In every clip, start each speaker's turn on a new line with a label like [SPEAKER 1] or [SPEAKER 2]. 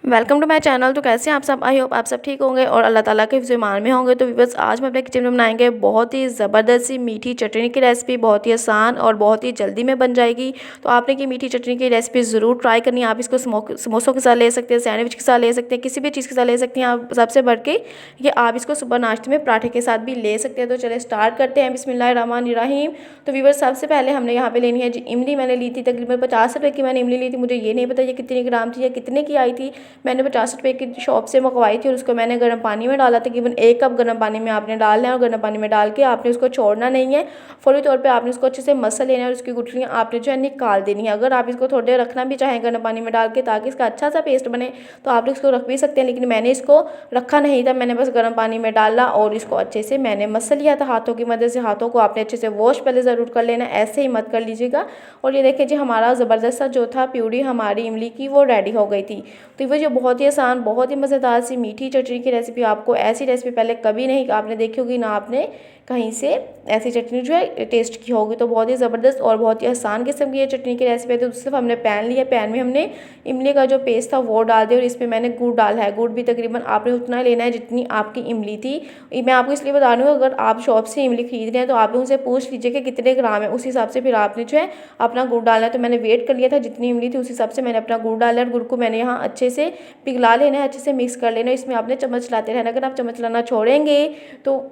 [SPEAKER 1] Welcome to my channel. तो कैसे हैं आप सब? आई होप आप सब ठीक होंगे और अल्लाह ताला के ईमान में होंगे। तो बस आज हम अपने किचन में बनाएंगे बहुत ही ज़बरदस्त सी मीठी चटनी की रेसिपी। बहुत ही आसान और बहुत ही जल्दी में बन जाएगी। तो आपने की मीठी चटनी की रेसिपी ज़रूर ट्राई करनी है। आप इसको समोसों के साथ ले सकते हैं, सैंडविच के साथ ले सकते हैं, किसी भी चीज़ के साथ ले सकते हैं। आप सबसे बढ़ के ये आप इसको सुबह नाश्ते में पराठे के साथ भी ले सकते हैं। तो चले स्टार्ट करते हैं। बिस्मिल्लाहिर्रहमानिर्रहीम। तो व्यूअर्स सबसे पहले हमने यहाँ पे लेनी है जी इमली। मैंने ली थी तकरीबन 50 रुपये की मैंने इमली ली थी। मुझे ये नहीं पता ये कितने ग्राम थी या कितने की आई थी। मैंने 50 रुपये की शॉप से मंगवाई थी और उसको मैंने गर्म पानी में डाला। तकरीबन 1 कप गर्म पानी में आपने डालना है और गर्म पानी में डाल के आपने उसको छोड़ना नहीं है। फौरी तौर पे आपने उसको अच्छे से मसल लेना है और उसकी गुठलियाँ आपने जो है निकाल देनी है। अगर आप इसको थोड़ी देर रखना भी चाहें गर्म पानी में डाल के ताकि इसका अच्छा सा पेस्ट बने तो आप इसको रख भी सकते हैं, लेकिन मैंने इसको रखा नहीं था। मैंने बस गर्म पानी में डाला और इसको अच्छे से मैंने मसल लिया था हाथों की मदद से। हाथों को आपने अच्छे से वॉश पहले ज़रूर कर लेना, ऐसे ही मत कर लीजिएगा। और ये देखिए जी हमारा ज़बरदस्त सा जो था प्यूरी हमारी इमली की वो रेडी हो गई थी। तो वो जो बहुत ही आसान बहुत ही मज़ेदार सी मीठी चटनी की रेसिपी, आपको ऐसी रेसिपी पहले कभी नहीं आपने देखी होगी, ना आपने कहीं से ऐसी चटनी जो है टेस्ट की होगी। तो बहुत ही ज़बरदस्त और बहुत ही आसान किस्म की ये चटनी की रेसिपी है। तो सिर्फ हमने पैन लिया, पैन में हमने इमली का जो पेस्ट था वो डाल दिया और इसमें मैंने गुड़ डाला है। गुड़ भी तकरीबन आपने उतना लेना है जितनी आपकी इमली थी। मैं आपको इसलिए बता रही हूँ, अगर आप शॉप से इमली खरीद रहे हैं तो आप उनसे पूछ लीजिए कि कितने ग्राम है, उस हिसाब से फिर आपने जो है अपना गुड़ डालना है। तो मैंने वेट कर लिया था, जितनी इमली थी उस हिसाब से मैंने अपना गुड़ डाला और गुड़ को मैंने यहाँ अच्छे से पिघला लेना है, अच्छे से मिक्स कर लेना है। इसमें आपने चम्मच चलाते रहना। अगर आप चम्मच चलाना छोड़ेंगे तो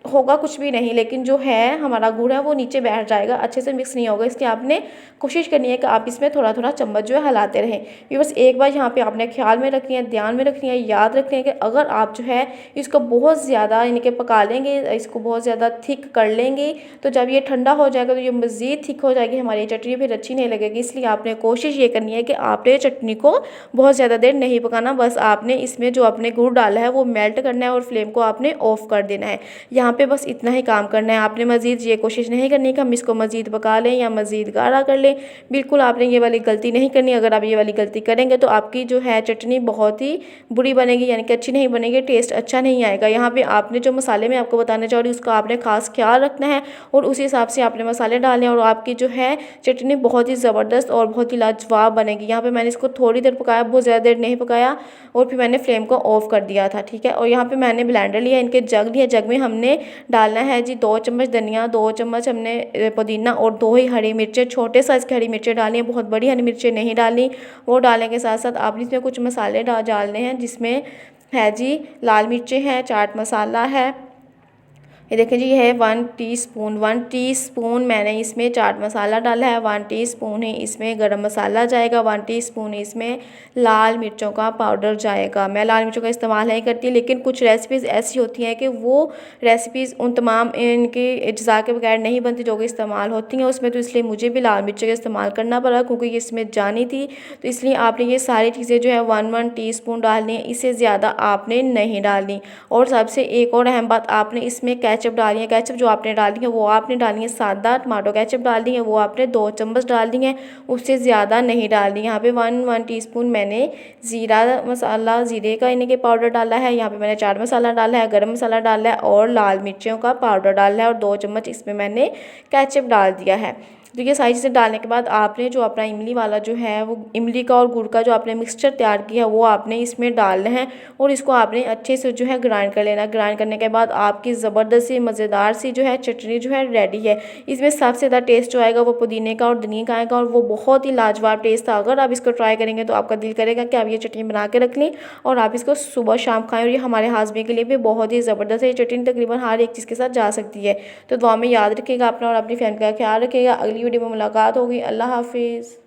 [SPEAKER 1] होगा कुछ भी नहीं, लेकिन जो है हमारा गुड़ है वो नीचे बैठ जाएगा, अच्छे से मिक्स नहीं होगा। इसलिए आपने कोशिश करनी है कि आप इसमें थोड़ा थोड़ा चम्मच जो है हिलाते रहें। ये बस एक बार यहाँ पे आपने ख्याल में रखनी है, ध्यान में रखनी है, याद रखनी है कि अगर आप जो है इसको बहुत ज़्यादा यानी कि पका लेंगे, इसको बहुत ज़्यादा थिक कर लेंगे तो जब ये ठंडा हो जाएगा तो ये मज़ीद थिक हो जाएगी, हमारी चटनी फिर अच्छी नहीं लगेगी। इसलिए आपने कोशिश ये करनी है कि आपने चटनी को बहुत ज़्यादा देर नहीं पकाना। बस आपने इसमें जो आपने गुड़ डाला है वो मेल्ट करना है और फ्लेम को आपने ऑफ कर देना है। यहाँ पे बस इतना ही काम करना है। आपने मज़ीद ये कोशिश नहीं करनी कि हम इसको मज़ीद पका लें या मज़ीद गाढ़ा कर लें। बिल्कुल आपने ये वाली गलती नहीं करनी। अगर आप ये वाली गलती करेंगे तो आपकी जो है चटनी बहुत ही बुरी बनेगी, यानी कि अच्छी नहीं बनेगी, टेस्ट अच्छा नहीं आएगा। यहाँ पे आपने जो मसाले मैं आपको बताना चाह रही हूँ उसका आपने खास ख्याल रखना है और उसी हिसाब से आपने मसाले डालने हैं और आपकी जो है चटनी बहुत ही ज़बरदस्त और बहुत ही लाजवाब बनेगी। यहाँ पर मैंने इसको थोड़ी देर पकाया, बहुत ज़्यादा देर नहीं पकाया और फिर मैंने फ्लेम को ऑफ कर दिया था, ठीक है। और यहाँ पे मैंने ब्लेंडर लिया, इनके जग लिया, जग में हमने डालना है जी 2 चम्मच धनिया, 2 चम्मच हमने पुदीना और 2 ही हरी मिर्चें, छोटे साइज़ की हरी मिर्चें डाली हैं, बहुत बड़ी हरी मिर्चें नहीं डाली। वो डालने के साथ साथ आपने इसमें कुछ मसाले डालने हैं, जिसमें है जी लाल मिर्चें हैं, चाट मसाला है, ये देखिए जी ये है 1 टीस्पून मैंने इसमें चाट मसाला डाला है, 1 टीस्पून ही इसमें गरम मसाला जाएगा, 1 टीस्पून इसमें लाल मिर्चों का पाउडर जाएगा। मैं लाल मिर्चों का इस्तेमाल नहीं करती, लेकिन कुछ रेसिपीज़ ऐसी होती हैं कि वो रेसिपीज़ उन तमाम इनके अज्जा के बगैर नहीं बनती जो कि इस्तेमाल होती हैं उसमें। तो इसलिए मुझे भी लाल मिर्चों का इस्तेमाल करना पड़ा क्योंकि ये इसमें जानी थी। तो इसलिए आपने ये सारी चीज़ें जो है 1 टीस्पून डालनी है, इससे ज़्यादा आपने नहीं डालनी। और सबसे एक और अहम बात, आपने इसमें केचप डाली है। केचप जो आपने डाली है वो आपने डाली है सादा टमाटो केचप डाली है, वो आपने 2 चम्मच डाल दी है, उससे ज़्यादा नहीं डालनी। यहाँ पे 1 टीस्पून मैंने ज़ीरा मसाला, ज़ीरे का इन्हें के पाउडर डाला है। यहाँ पे मैंने चाट मसाला डाला है, गरम मसाला डाला है और लाल मिर्चों का पाउडर डाला है और 2 चम्मच इसमें मैंने केचप डाल दिया है। तो ये सारी चीज़ें डालने के बाद आपने जो अपना इमली वाला जो है वो इमली का और गुड़ का जो आपने मिक्सचर तैयार किया है वो आपने इसमें डालना है और इसको आपने अच्छे से जो है ग्राइंड कर लेना। ग्राइंड करने के बाद आपकी ज़बरदस्त सी मज़ेदार सी जो है चटनी जो है रेडी है। इसमें सबसे ज़्यादा टेस्ट जो आएगा वो पुदीने का और धनिया का आएगा और वो बहुत ही लाजवाब टेस्ट था। अगर आप इसको ट्राई करेंगे तो आपका दिल करेगा कि आप ये चटनी बना के रख लें और आप इसको सुबह शाम खाएँ। और ये हमारे हाजमे के लिए भी बहुत ही ज़बरदस्त है। ये चटनी तकरीबन हर एक चीज़ के साथ जा सकती है। तो दुआ में याद रखिएगा अपना और अपनी फैमिली का ख्याल रखिएगा। अगली वीडियो में मुलाकात होगी। अल्लाह हाफिज़।